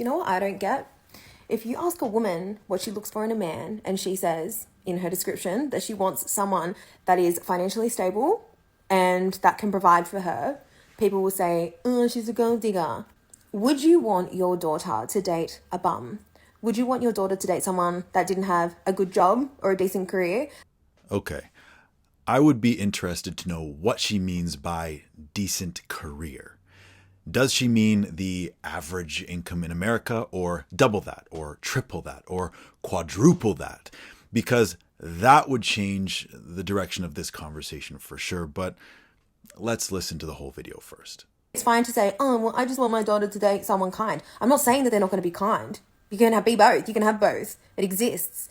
Do you know what I don't get? If you ask a woman what she looks for in a man and she says in her description that she wants someone that is financially stable and that can provide for her, people will say, oh, she's a gold digger. Would you want your daughter to date a bum? Would you want your daughter to date someone that didn't have a good job or a decent career? Okay. I would be interested to know what she means by decent career. Does she mean the average income in America, or double that, or triple that, or quadruple that? Because that would change the direction of this conversation for sure. But let's listen to the whole video first. It's fine to say, oh, well, I just want my daughter to date someone kind. I'm not saying that they're not going to be kind. You can be both. You can have both. It exists.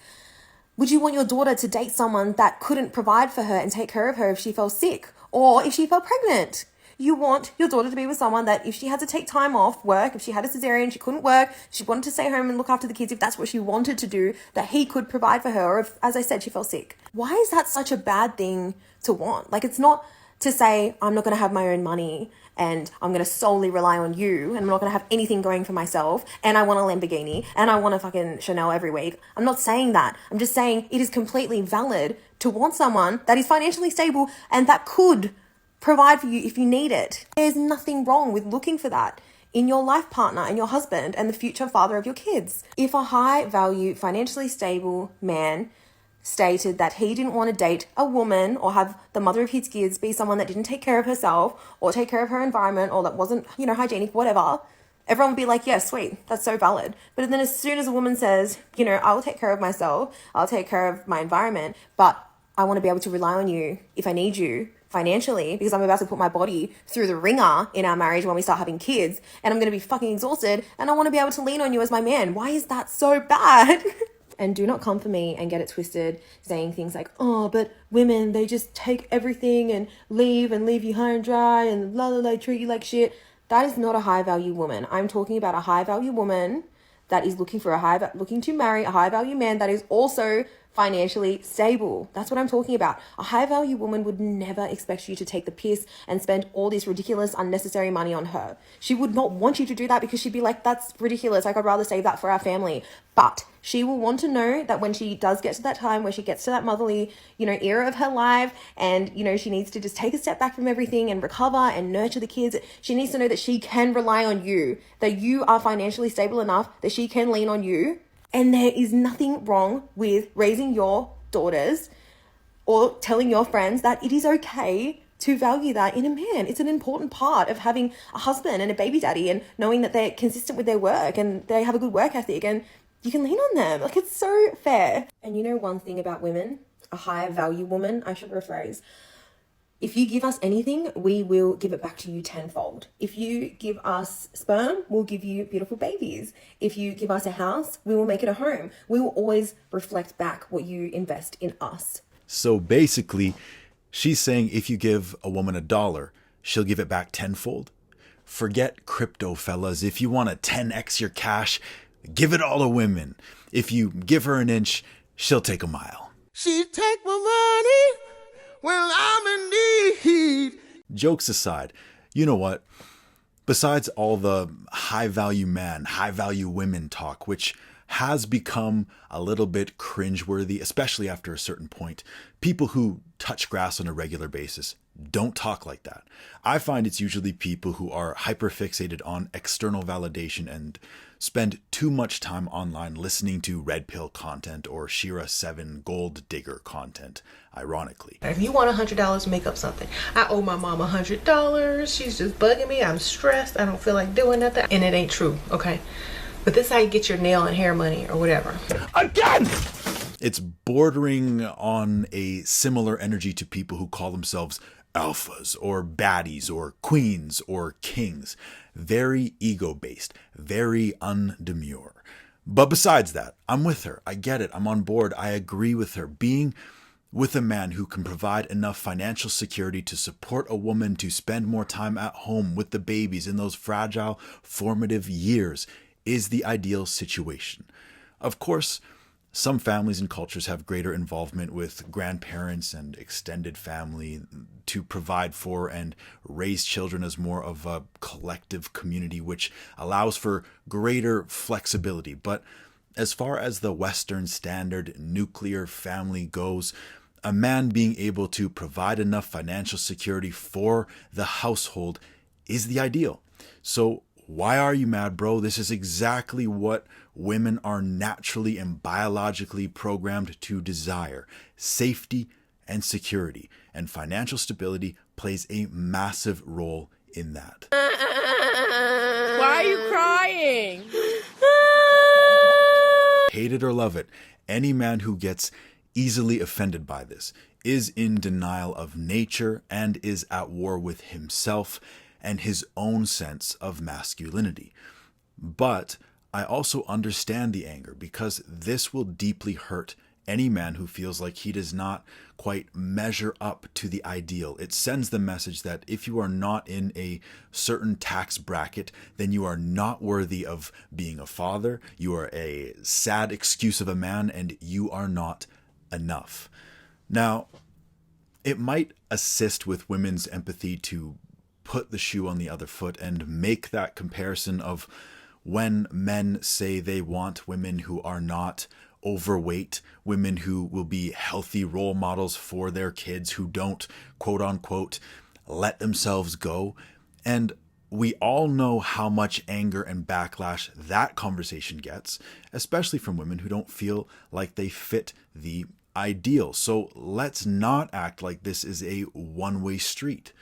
Would you want your daughter to date someone that couldn't provide for her and take care of her if she fell sick or if she fell pregnant? You want your daughter to be with someone that if she had to take time off work, if she had a cesarean, she couldn't work, she wanted to stay home and look after the kids, if that's what she wanted to do, that he could provide for her, or if, as I said, she fell sick. Why is that such a bad thing to want? Like, it's not to say, I'm not going to have my own money and I'm going to solely rely on you and I'm not going to have anything going for myself and I want a Lamborghini and I want a fucking Chanel every week. I'm not saying that. I'm just saying it is completely valid to want someone that is financially stable and that could provide for you if you need it. There's nothing wrong with looking for that in your life partner and your husband and the future father of your kids. If a high value, financially stable man stated that he didn't want to date a woman or have the mother of his kids be someone that didn't take care of herself or take care of her environment or that wasn't, hygienic, whatever, everyone would be like, yeah, sweet, that's so valid. But then as soon as a woman says, I will take care of myself, I'll take care of my environment, but I want to be able to rely on you if I need you financially because I'm about to put my body through the ringer in our marriage when we start having kids and I'm going to be fucking exhausted and I want to be able to lean on you as my man. Why is that so bad? And do not come for me and get it twisted saying things like, oh, but women, they just take everything and leave you high and dry and la la la, treat you like shit. That is not a high value woman. I'm talking about a high value woman that is looking to marry a high value man that is also financially stable. That's what I'm talking about. A high value woman would never expect you to take the piss and spend all this ridiculous, unnecessary money on her. She would not want you to do that because she'd be like, that's ridiculous. Like, I'd rather save that for our family. But she will want to know that when she does get to that time where she gets to that motherly, era of her life and, she needs to just take a step back from everything and recover and nurture the kids. She needs to know that she can rely on you, that you are financially stable enough that she can lean on you. And there is nothing wrong with raising your daughters or telling your friends that it is okay to value that in a man. It's an important part of having a husband and a baby daddy and knowing that they're consistent with their work and they have a good work ethic and you can lean on them. Like, it's so fair. And one thing about women, a higher value woman, I should rephrase, if you give us anything, we will give it back to you tenfold. If you give us sperm, we'll give you beautiful babies. If you give us a house, we will make it a home. We will always reflect back what you invest in us. So basically, she's saying if you give a woman $1, she'll give it back tenfold. Forget crypto, fellas. If you want to 10x your cash, give it all to women. If you give her an inch, she'll take a mile. She take my money when I'm in need. Jokes aside, you know what? Besides all the high-value man, high-value women talk, which has become a little bit cringeworthy, especially after a certain point, people who touch grass on a regular basis don't talk like that. I find it's usually people who are hyperfixated on external validation and spend too much time online listening to red pill content or Shira 7 gold digger content, ironically. If you want $100 to make up something, I owe my mom $100. She's just bugging me. I'm stressed. I don't feel like doing nothing. And it ain't true, okay? But this is how you get your nail and hair money or whatever. Again! It's bordering on a similar energy to people who call themselves alphas or baddies or queens or kings. Very ego-based, very undemure. But besides that, I'm with her. I get it. I'm on board. I agree with her. Being with a man who can provide enough financial security to support a woman to spend more time at home with the babies in those fragile, formative years is the ideal situation. Of course, Some families and cultures have greater involvement with grandparents and extended family to provide for and raise children as more of a collective community, which allows for greater flexibility. But as far as the Western standard nuclear family goes, a man being able to provide enough financial security for the household is the ideal. So why are you mad, bro? This is exactly what women are naturally and biologically programmed to desire: safety and security. And financial stability plays a massive role in that. Why are you crying? Hate it or love it, any man who gets easily offended by this is in denial of nature and is at war with himself and his own sense of masculinity. But I also understand the anger, because this will deeply hurt any man who feels like he does not quite measure up to the ideal. It sends the message that if you are not in a certain tax bracket, then you are not worthy of being a father, you are a sad excuse of a man, and you are not enough. Now, it might assist with women's empathy to put the shoe on the other foot and make that comparison of when men say they want women who are not overweight, women who will be healthy role models for their kids, who don't, quote unquote, let themselves go. And we all know how much anger and backlash that conversation gets, especially from women who don't feel like they fit the ideal. So let's not act like this is a one-way street.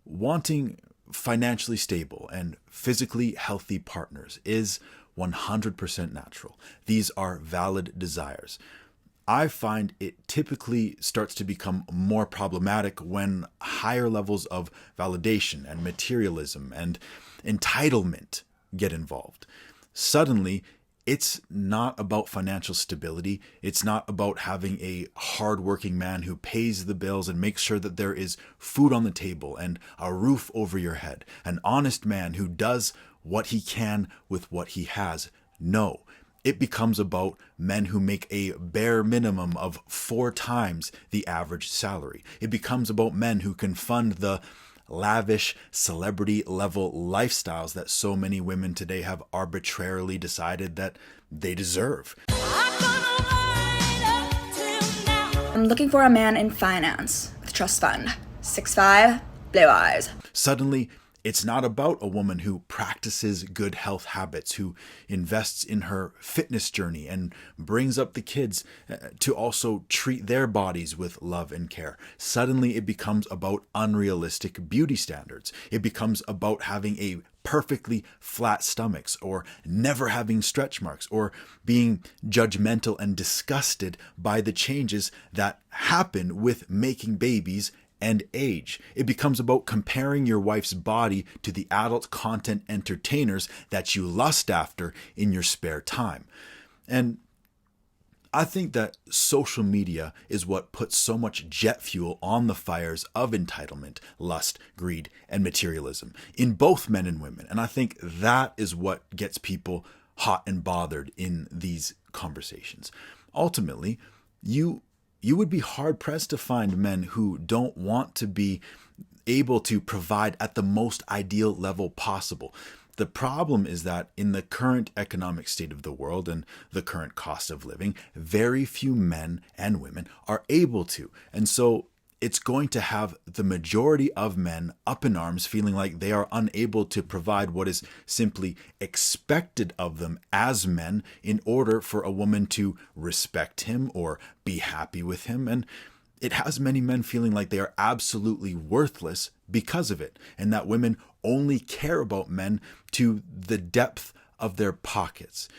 Wanting financially stable and physically healthy partners is 100% natural. These are valid desires. I find it typically starts to become more problematic when higher levels of validation and materialism and entitlement get involved. Suddenly, it's not about financial stability. It's not about having a hardworking man who pays the bills and makes sure that there is food on the table and a roof over your head. An honest man who does what he can with what he has. No, it becomes about men who make a bare minimum of 4 times the average salary. It becomes about men who can fund the lavish celebrity level lifestyles that so many women today have arbitrarily decided that they deserve. I'm looking for a man in finance with trust fund. 6'5", blue eyes. Suddenly, it's not about a woman who practices good health habits, who invests in her fitness journey and brings up the kids to also treat their bodies with love and care. Suddenly, it becomes about unrealistic beauty standards. It becomes about having a perfectly flat stomachs, or never having stretch marks, or being judgmental and disgusted by the changes that happen with making babies and age. It becomes about comparing your wife's body to the adult content entertainers that you lust after in your spare time. And I think that social media is what puts so much jet fuel on the fires of entitlement, lust, greed, and materialism in both men and women. And I think that is what gets people hot and bothered in these conversations. Ultimately, you would be hard-pressed to find men who don't want to be able to provide at the most ideal level possible. The problem is that in the current economic state of the world and the current cost of living, very few men and women are able to. And so it's going to have the majority of men up in arms, feeling like they are unable to provide what is simply expected of them as men in order for a woman to respect him or be happy with him. And it has many men feeling like they are absolutely worthless because of it, and that women only care about men to the depth of their pockets.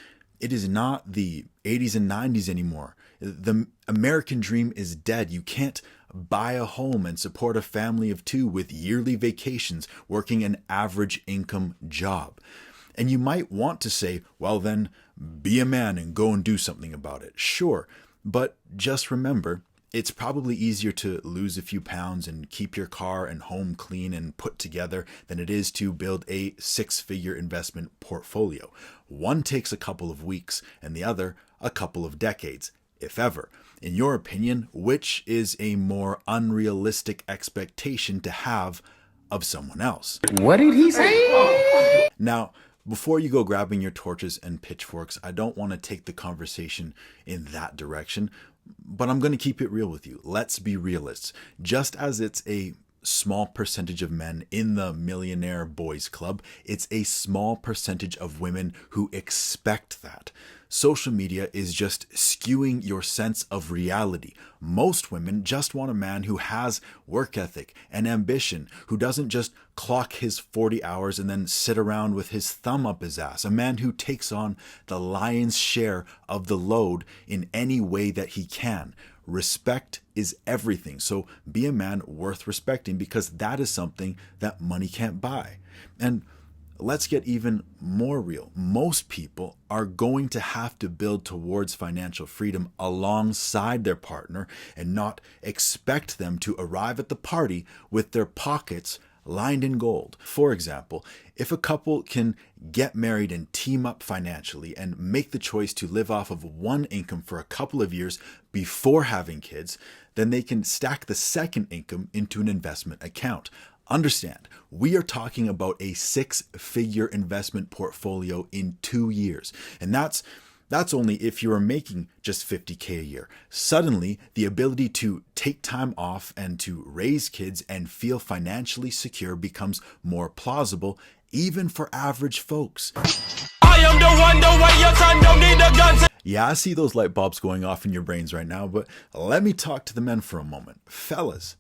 It is not the 80s and 90s anymore. The American dream is dead. You can't buy a home and support a family of 2 with yearly vacations, working an average income job. And you might want to say, well then, be a man and go and do something about it. Sure, but just remember, It's probably easier to lose a few pounds and keep your car and home clean and put together than it is to build a 6-figure investment portfolio. One takes a couple of weeks and the other a couple of decades, if ever. In your opinion, which is a more unrealistic expectation to have of someone else? What did he say? Now, before you go grabbing your torches and pitchforks, I don't want to take the conversation in that direction, but I'm going to keep it real with you. Let's be realists. Just as it's a small percentage of men in the millionaire boys club, it's a small percentage of women who expect that. Social media is just skewing your sense of reality. Most women just want a man who has work ethic and ambition, who doesn't just clock his 40 hours and then sit around with his thumb up his ass. A man who takes on the lion's share of the load in any way that he can. Respect is everything. So be a man worth respecting, because that is something that money can't buy. And let's get even more real. Most people are going to have to build towards financial freedom alongside their partner and not expect them to arrive at the party with their pockets lined in gold. For example, if a couple can get married and team up financially and make the choice to live off of one income for a couple of years before having kids, then they can stack the second income into an investment account. Understand, we are talking about a 6-figure investment portfolio in 2 years. And that's only if you are making just $50K a year. Suddenly, the ability to take time off and to raise kids and feel financially secure becomes more plausible, even for average folks. I am the one, the way your son don't need a gun. Yeah, I see those light bulbs going off in your brains right now, but let me talk to the men for a moment. Fellas,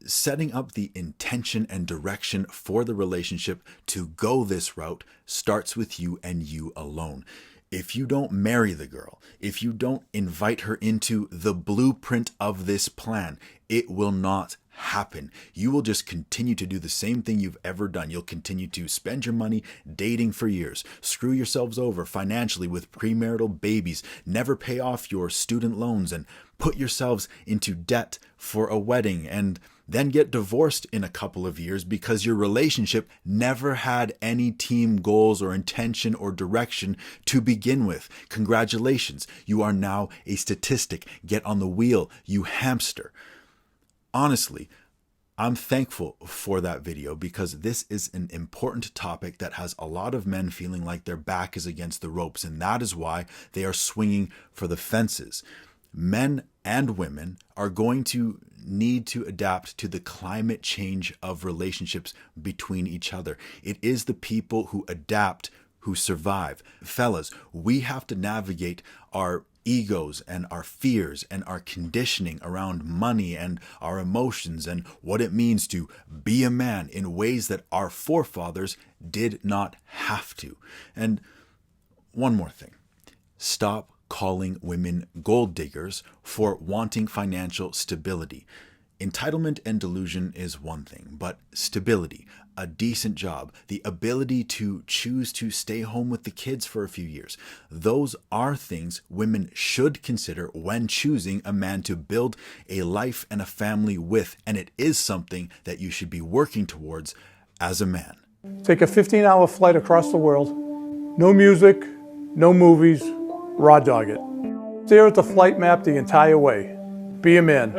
setting up the intention and direction for the relationship to go this route starts with you and you alone. If you don't marry the girl, if you don't invite her into the blueprint of this plan, it will not happen. You will just continue to do the same thing you've ever done. You'll continue to spend your money dating for years, screw yourselves over financially with premarital babies, never pay off your student loans, and put yourselves into debt for a wedding, and then get divorced in a couple of years because your relationship never had any team goals or intention or direction to begin with. Congratulations, you are now a statistic. Get on the wheel, you hamster. Honestly, I'm thankful for that video, because this is an important topic that has a lot of men feeling like their back is against the ropes, and that is why they are swinging for the fences. Men and women are going to need to adapt to the climate change of relationships between each other. It is the people who adapt who survive. Fellas, we have to navigate our egos and our fears and our conditioning around money and our emotions and what it means to be a man in ways that our forefathers did not have to. And one more thing. Stop calling women gold diggers for wanting financial stability. Entitlement and delusion is one thing, but stability, a decent job, the ability to choose to stay home with the kids for a few years, those are things women should consider when choosing a man to build a life and a family with, and it is something that you should be working towards as a man. Take a 15-hour flight across the world, no music, no movies, raw dog it. Stare at the flight map the entire way. Be a man.